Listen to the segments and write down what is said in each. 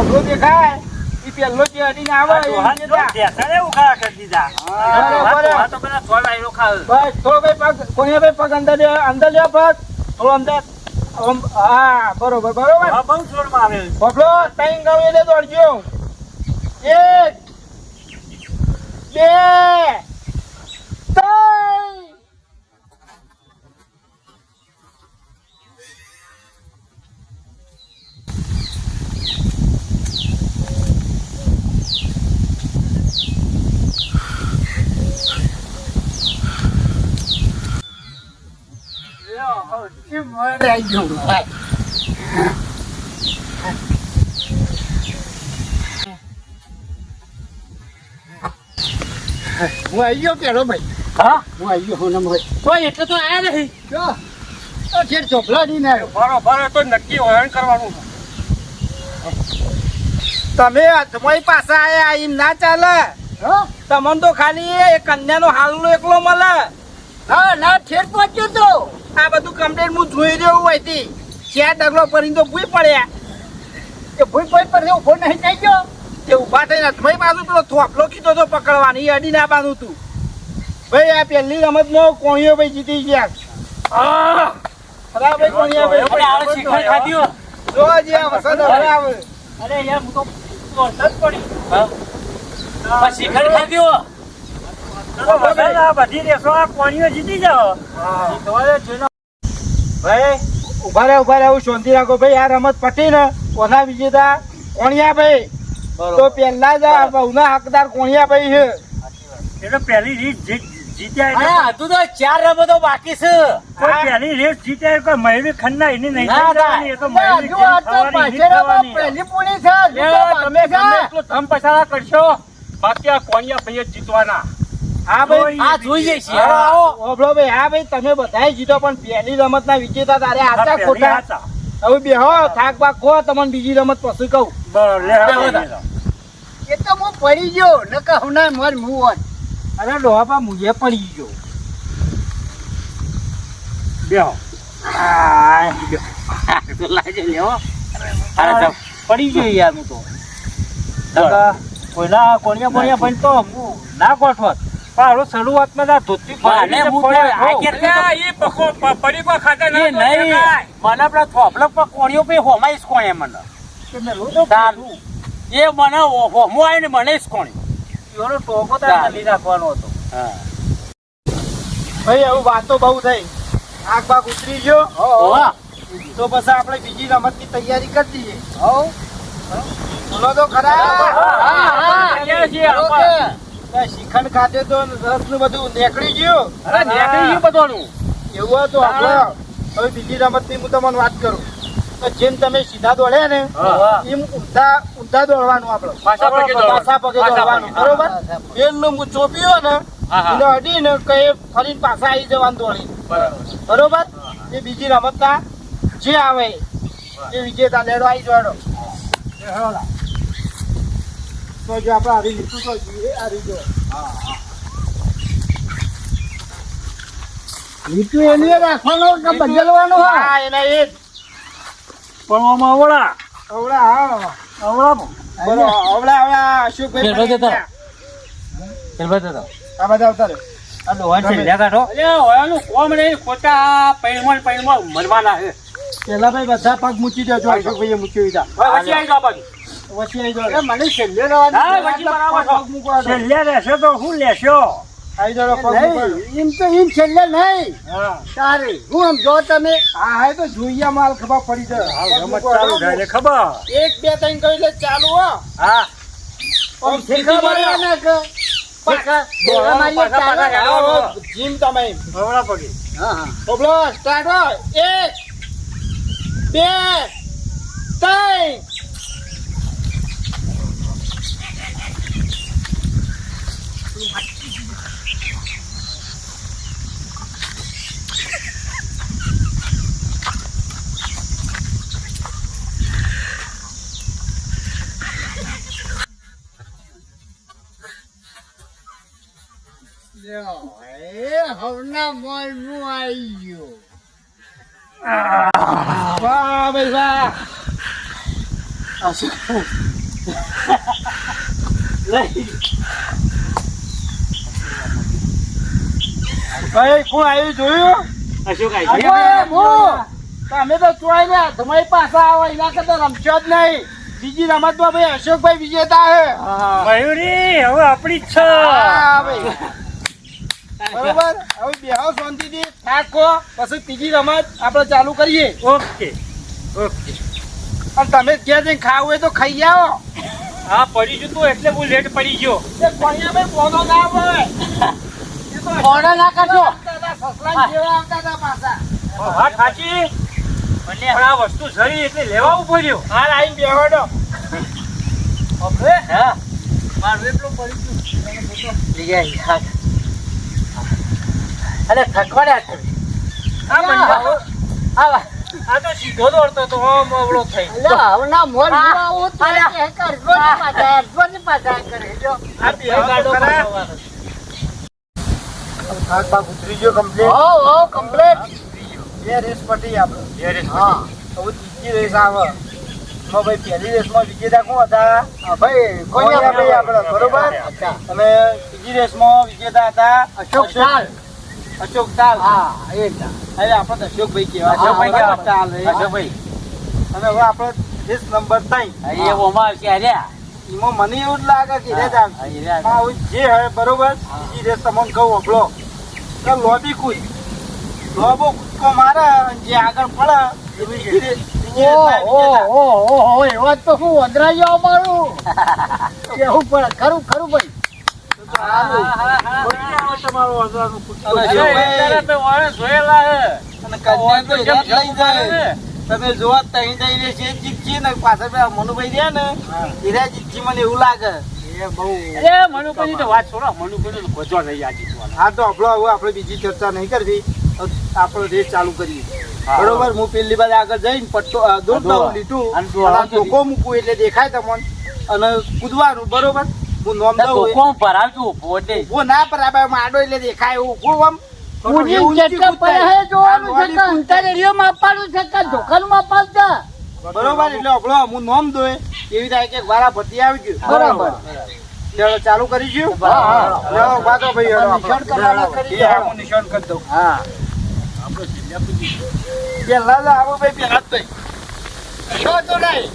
ઓબલો દેખાય ઈ પેલો જે અડીને આવે એવું ખા કરી દીધા તો પેલા થોડા આયરો ખાવ બસ થોડો ભાઈ પગ કોને ભાઈ પગ અંદર લે પગ થોડો અંદર હા બરોબર હા બહુ જોરમાં આવે ઓબલો ટાઈમ ગાવ એટલે દોડજો 1 2 3 હું આવી ગયો પેલો ભાઈ હા હું આવી ગયો હોનમ ભાઈ તો એટલે તો આયા નહીં છે ચોપલા દી ને બરોબર તો નક્કી વહન કરવાનું તમે તમારી પાસે આયા એમ ના ચાલે તમને તો ખાલી એ કન્યાનો હાલનો એકલો મળે હા ના ઠેર પહોંચ્યો તો આ બધું કમ્પ્લેટ હું જોઈ રહ્યો હોય હતી ચાર ડગલો પડીને તો ભૂઈ પડ્યા એ ભૂઈ પર ઉભો નહીં થઈ ગયો તે ઉભા થઈને તમારી બાજુ પેલો થોપલો કીધો તો પકડવાની અડી ના બાંધું તું ભાઈ આ પહેલી રમતમાં કોણીઓ ભાઈ જીતી ગયા ખરા ભાઈ કોણીઓ ભાઈ શિખર ખાધ્યો જો જે આ વસંત આવે અરે યાર હું તો વરસાદ પડી હા શિખર ખાધ્યો બધી રેસો આ કોણીઓ જીતી જાઓ ભાઈ ઉભા રહે હું શાંતિ રાખો ભાઈ આ રમત પટી ને કોના વિજેતા કોણિયા ભાઈ તો પહેલા જ આ બહુના હકદાર કોણિયા ભાઈ છે એટલે પહેલી રીત જીત્યા હતું તો 4 રમતો બાકી છે પહેલી રેસ જીત્યા કોઈ મહેવી ખન્ના એની નહીં એ તો પહેલી પૂરી છે તમે ધમ પછાડા કરશો બાકી આ કોણિયા ભાઈ જીતવાના હા ભાઈ આ જોઈ જઈશ ઓબળો ભાઈ હા ભાઈ તમે બધાય જીતો પણ પહેલી રમત ના વિજેતા તારે આચા ખોટા હવે બેહો થાક બાક ખો તમને બીજી રમત પછી કહું એ તો હું પડી ગયો ન કહું ના મર મું અરે ડોહા મુજે પડી ગયો બેહો લાગે લેવો પડી ગયો યાર હું તો કોઈના કોણિયા ભાઈ તો હું ના ગોઠવત પણ શરૂઆતમાં ના ધોતી મને આપડા થોપલો પર કોણીઓ પે હોમાઈશ કોણે મને એ મને હોમો આવ્યો ને મને જ કોણી એનો ટોકો તારે લઈ રાખવાનો હતો ભાઈ એવું વાતો બહુ થઈ આગ ભાગ ઉતરી ગયો તો પછી આપણે બીજી રમત ની તૈયારી કરી દઈએ બોલો તો ખરા શિખંડ ખાતે તો રસ નું બધું નીકળી ગયું બધું એવું હતું હવે બીજી રમત ની હું તમને વાત કરું તો જેમ તમે સીધા દોડ્યા ને એમ ઊંધા દોડવાનું આપડે પાછા પગે દોડવાનું બરોબર બેન નું ચોપ્યો ને એને અડી ને કઈ ફરીને પાછા આવી જવાનું દોડી બરોબર એ બીજી રમત ના જે આવે એ વિજેતા લેડો આવી જોડો તો જો આપણે આવી લીધું તો જોઈએ આ રીતો લીધું એને રાખવાનું કે બદલવાનું હા એના એ પણ આમાં અવળા અશોકભાઈ આ બધા આવતા રે આ ડોહન છે લ્યા કાઢો કોમ નહીં ખોટા પૈણમાં મરવાના છે પેલા ભાઈ બધા પગ મૂકી દેજો અશોકભાઈએ મૂકી દીધા પછી આવી જાવ બાકી વચ્ચે આવી જાવ મને છેલ્લે છેલ્લે રહેશે તો શું લેશો આવી જાવ પગ એમ તો એમ છેલ્લે નહીં તારે હું આમ જો તમે હા તો જોઈએ માલ ખબર પડી જાય રમત ચાલુ થાય ને ખબર 1 2 3 કહી લે ચાલુ હો હા જીમ તમે અવળા પગે બોલો સ્ટાર્ટ હો 1 2 3 હવના મોલ નું આવી ગયો વાહ ભાઈ વાહ ભાઈ કોણ આવ્યું જોયું? તમે તો ચોઈ ને તમારી પાસે આવો એના કરતા રમશો જ નહીં. બીજી રમતમાં ભાઈ અશોકભાઈ વિજેતા હે. મયુરી હવે આપણી જ છે. હા ભાઈ બરોબર. હવે બેહો શાંતિથી થાકો પછી ત્રીજી રમત આપણે ચાલુ કરીએ. Okay okay. અને તમે ક્યાં જઈને ખાવું હોય તો ખાઈ આવો. હા પડી ગયું તું એટલે હું લેટ પડી ગયો. એ કોણિયા ભાઈ પોનો ના હોય. ફોડો ના કરજો. સસલા જેવા આવતા હતા પાછા. વાત સાચી પણ આ વસ્તુ જરી એટલે લેવા ઉભો રહ્યો. હાલ આવીને બેહો. હવે હા મારું એટલું પડી ગયું. લઈ આવી અરે થકવાડ્યા આ મંડ્યા. આ તો સીધો દોડતો તો આમ અવળો થઈ. આ બેહો તો ખરા. થાક બાક ઉતરી ગયો કમ્પ્લીટ. બે રેસ પટી આપણે. હા હવે ત્રીજી રેસ આવે. ભાઈ પહેલી રેસમાં વિજેતા કોણ હતા? ભાઈ કોણિયા ભાઈ આપણે બરોબર. અને ત્રીજી રેસમાં વિજેતા હતા અશોક તાલ. હા એ હવે આપણે અશોકભાઈ કહેવાય. અશોકભાઈ તાલ અશોકભાઈ અને હવે આપણે રેસ નંબર 3 એ ઓમાં આવશે અલ્યા એમાં મને એવું જ લાગે કે રેસ આવશે. જે હે બરોબર. બીજી રેસ તમને કહું આપણો કે લોબી કુદ લોબો કૂદકો મારે અને જે આગળ પડે એ બીજી રેસ. એવા તો શું વંદરાયો અમારું કેવું પડે ખરું ખરું ભાઈ તમારો વાંધવાનું કૂદકો અરે છે. અત્યારે તો વાળે જોયેલા હે. અને કન્યા તો યાદ લઈ જાય. તમે જોવા તઈ જઈ રહે છે જીતજી ને પાછળ પેલા મનુભાઈ રહ્યા ને હીરા જીતજી મને એવું લાગે એ બહુ. અરે મનુભાઈ તો વાત છોડો. મનુભાઈ તો ગજો નહીં આ જીતવાનો. હા તો આપણો હવે આપણે બીજી ચર્ચા નહીં કરવી. આપણો રેસ ચાલુ કરીએ બરોબર. હું પેલી બાજુ આગળ જઈને પટ્ટો દોડ દઉં લીટું અને ધોકો મૂકું એટલે દેખાય તમને અને કૂદવાનું બરોબર. હું નોમ દઉં કોણ ભરાવજો પોતે ઉભો ના પરાબર માડો એટલે દેખાય એવું આમ બરોબર. એટલે આપણો હું નોમ દોય એવી થાય કે વારા ભરતી આવી ગયું બરોબર. ચાલો ચાલુ કરીશું. વાતો ભાઈ હું નિશાન કરી દઉં. હા પેલા આવો ભાઈ પેલા જ ભાઈ તો નહીં.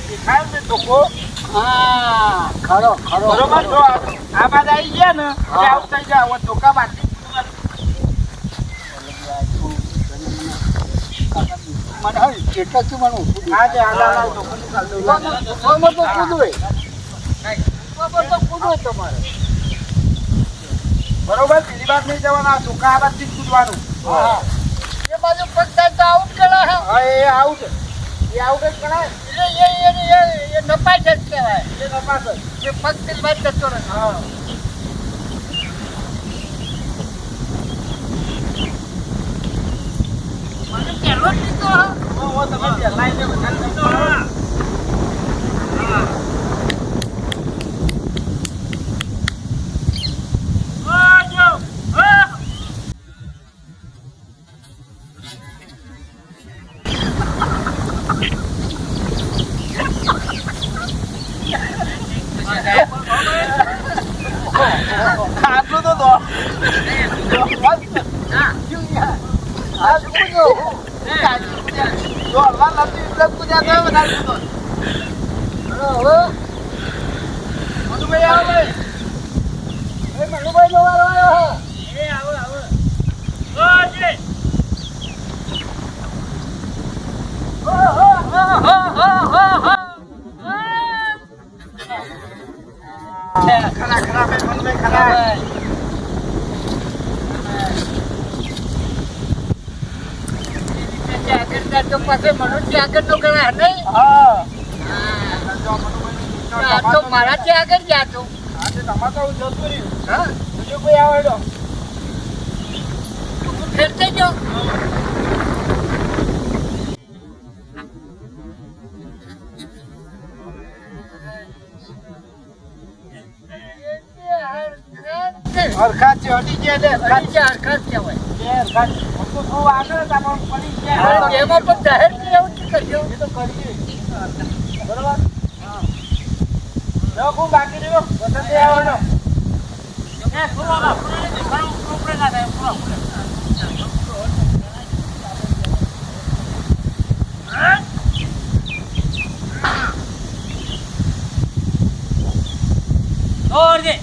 દેખાય ને ધોકો. હા ખરો ખરો બરોબર. જો આ બાદ આવી ગયા ને એટલે આવું થઈ જાય. ધોકા બાદ બરોબર. પેલી બાદ નહીં જવાના. ધોકા આ બાદ થી જ કૂદવાનું. એ બાજુ પગતા આઉટ કરા. હા એ આઉટ. એ આઉટ જ કરાય. એ નપાસ જ કહેવાય. એ નપાસ જ. એ પગ થી બાદ જતો રહે. હા પહેલો જ લીધો. તમે પહેલા એટલે બધા લીધો. આટલું તો દો. ખરા ખરા ભાઈ મનભાઈ ખરા. તો પાસે મનુષ્ય આગળ તો કરાય નહીં. તો મારાથી આગળ ગયા તો તમારે તો જતું રહ્યું. હા બીજું કોઈ આવે ફેરતે જો. હરખા છે હટી ગયા લે હરખા કહેવાય હરખા તો થોડું આગળ તમારું પડી ગયા એમાં પણ જાહેર એવું છે કરજો એ તો કરીએ બરાબર હા જો ખૂબ બાકી રહ્યો વસંત આવવાનો એ ખોલા ઉપર ના થાય ખોલા ઓરજે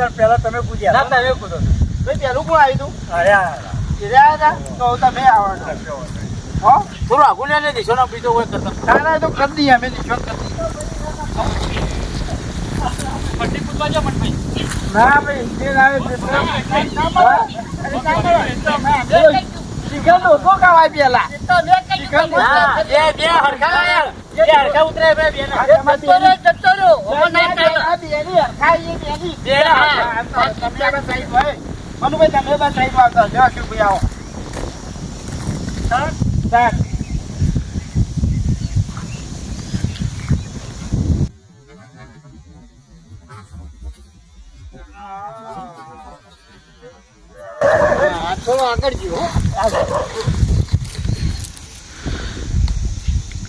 પેલા તમે પૂછ્યા તમે પૂછો પેલું કોણ આવ્યું તું તમે આવવાનું થોડું આગું ને દીશો ના બીજો કોઈ કરતા ના તો કરી દઈએ અમે નિશાન કરી પટ્ટી પૂછવા જો મત ના ભાઈ તે આવે ચિકન તો ઓછો ખાવાય પેલા બે હરખા ઉતરે બે મનુભાઈ તમે બસ સાહેબ આવતા જો અશોકભાઈ આવો થોડો આગળ જીવો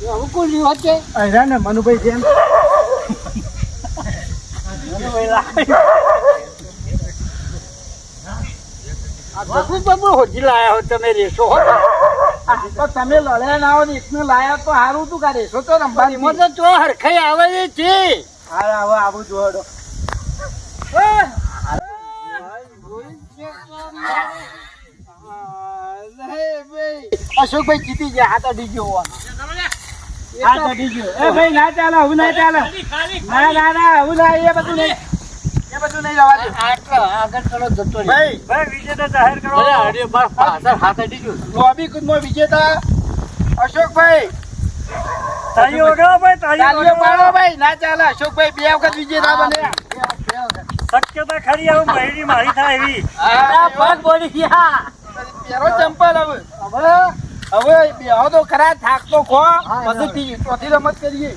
આવું કોણ જીવો છે અરે ને મનુભાઈ જેમ હોજી લાયા હો તમે રેસો તો તમે લડ્યા ના હો ને એકને લાયા તો સારું હતું કા રેસો તો રંબાની મતલબ તો હરખાઈ આવે છે હા હવે આવું જોડો અશોકભાઈ જીતી ગયા હાથ અડી ગયો હાથ અડી ગયો એ ભાઈ ના ચાલે આવું ના ચાલે ના ના ના આવું ના એ બધું નહીં જવા દે આગળ ચલો જતો ભાઈ વિજેતા જાહેર કરો હાથ અડી ગયો લોબી કુદમાં વિજેતા અશોકભાઈ તાળીઓ વગાડો ભાઈ તાળીઓ પાડો ભાઈ ના ચાલે અશોકભાઈ બે વખત વિજેતા બન્યા શક્યતા ખરી હવે મહેરી મારી થાય એવી પગ બોલી ગયા પેરો ચંપલ હવે બેહો તો ખરા થાક તો ખો પછી ચોથી રમત કરીએ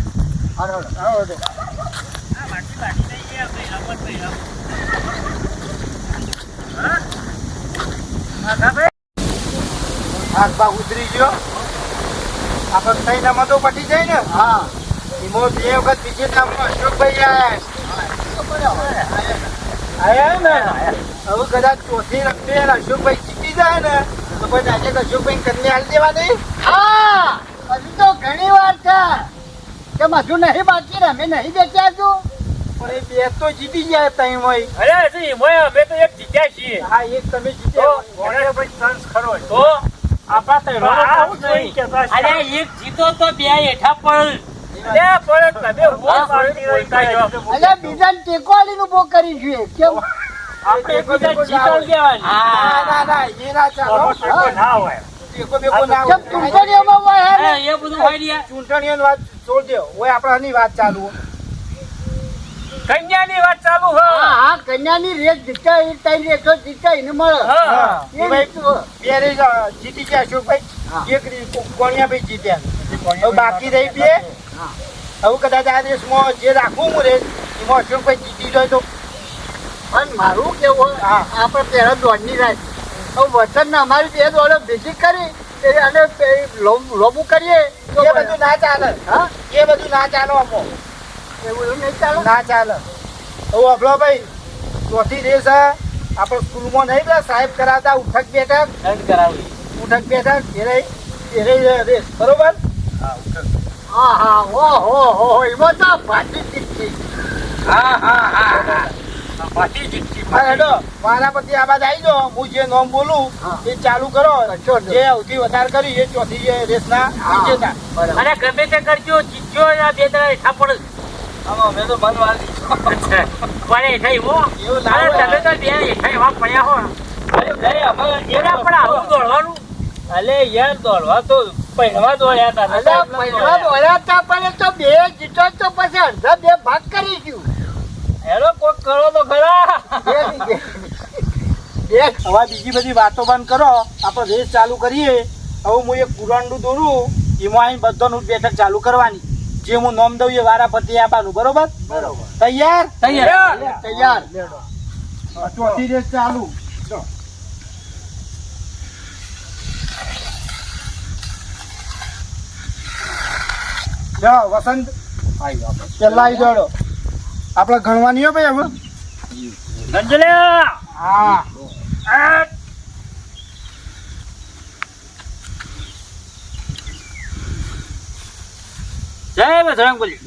હાથ ભાગ ઉતરી ગયો આપણે કઈ રમતો પટી જાય ને હા એમાં બે વખત વિજેતા અશોકભાઈ આયા ને હવે કદાચ ચોથી રમતે અશોકભાઈ જીતી જાય ને તો પછી આજે અશોકભાઈ કન્યા હાલ દેવાની હા હજુ તો ઘણી વાર છે કે હજુ નહીં બાકી ને અમે નહીં બેઠ્યા છું પણ એ બે તો જીતી ગયા હતા એમાં અરે અમે તો એક જીત્યા છીએ હા એક તમે જીત્યા ભાઈ ચાન્સ ખરો તો આપણા અરે એક જીતો તો બે હેઠા પડ અરે બીજાને ટેકો આલીને ઉભો કરી છે કેમ આપણે એકબીજા જીતાડી દેવાની. ના ના એ ના ચાલો ના હોય ટેકો બેકો ના કેમ ચૂંટણીઓમાં હોય હે? એ બધું હોય ને ચૂંટણીઓની વાત છોડ દો ઓય આપણાની વાત ચાલુ કન્યાની વાત ચાલુ હ હા હા કન્યાની રેસ જીતા એ ત્રણ રેસો જીતા એને મળે હા એ ભાઈ બે રેસ જીતી ગયા અશોકભાઈ એક રેસ કોણિયાભાઈ જીત્યા હવે બાકી રહી બે હવે કદાચ આ દેશમાં જે રાખવું હું રેસ એમાં અશોકભાઈ જીતી જાય તો પણ મારું કેવું હા. આપણે પહેલા દોડની રાત હવે વચન અમારી બે દોડો ભેગી કરી અને લોબુ કરીએ તો એ બધું ના ચાલે હા એ બધું ના ચાલો અમો એવું નહીં ચાલે ના ચાલે હવે અભલો ભાઈ ચોથી રેસ આપણો સ્કૂલમાં નહીં પેલા સાહેબ કરાવતા ઉઠક બેઠક દંડ કરાવી ઉઠક બેઠક ઘેરે રેસ બરોબર હા હા હો એમાં તો ભાજી જીતતી હા હા હા પાછી જીતતી હા હેડો મારા પછી આ બાદ આવી જાઓ હું જે નોમ બોલું હા. એ ચાલુ કરો કશો નહીં. જે સૌથી વધારે કરી એ ચોથી રેસના વિજેતા બરાબર અને ગમે તે કરજો જીતજો ને આ બે ત્રણ હેઠા પડે આમાં અમે તો મન વાળી પણ હેઠા એવો એવું ના અરે હોય. તમે તો બે હેઠા એવા પડ્યા હો એના પણ આવું દોડવાનું અલે યાર દોડવા તો પહેરવા દોડ્યા હતા અલ્યા પૈસા દોડ્યા હતા પણ તો બે જીતો તો પછી અડધા બે ભાગ કરી ગયું હેડો કોક કરો તો ખરા બે બે હવે બીજી બધી વાતો બંધ કરો આપણે રેસ ચાલુ કરીએ હવે હું એક પુરાણનું દોરું એમાં અહીં બધાનું બેઠક ચાલુ કરવાની જે હું નોમ દઉં એ વારા પતિ આપવાનું બરોબર બરોબર તૈયાર તૈયાર તૈયાર ચોથી રેસ ચાલુ વસંત પેલા આવી દોડો આપણે ગણવાની હો ભાઈ હવે ગંજલે હા જય બજરંગ બલી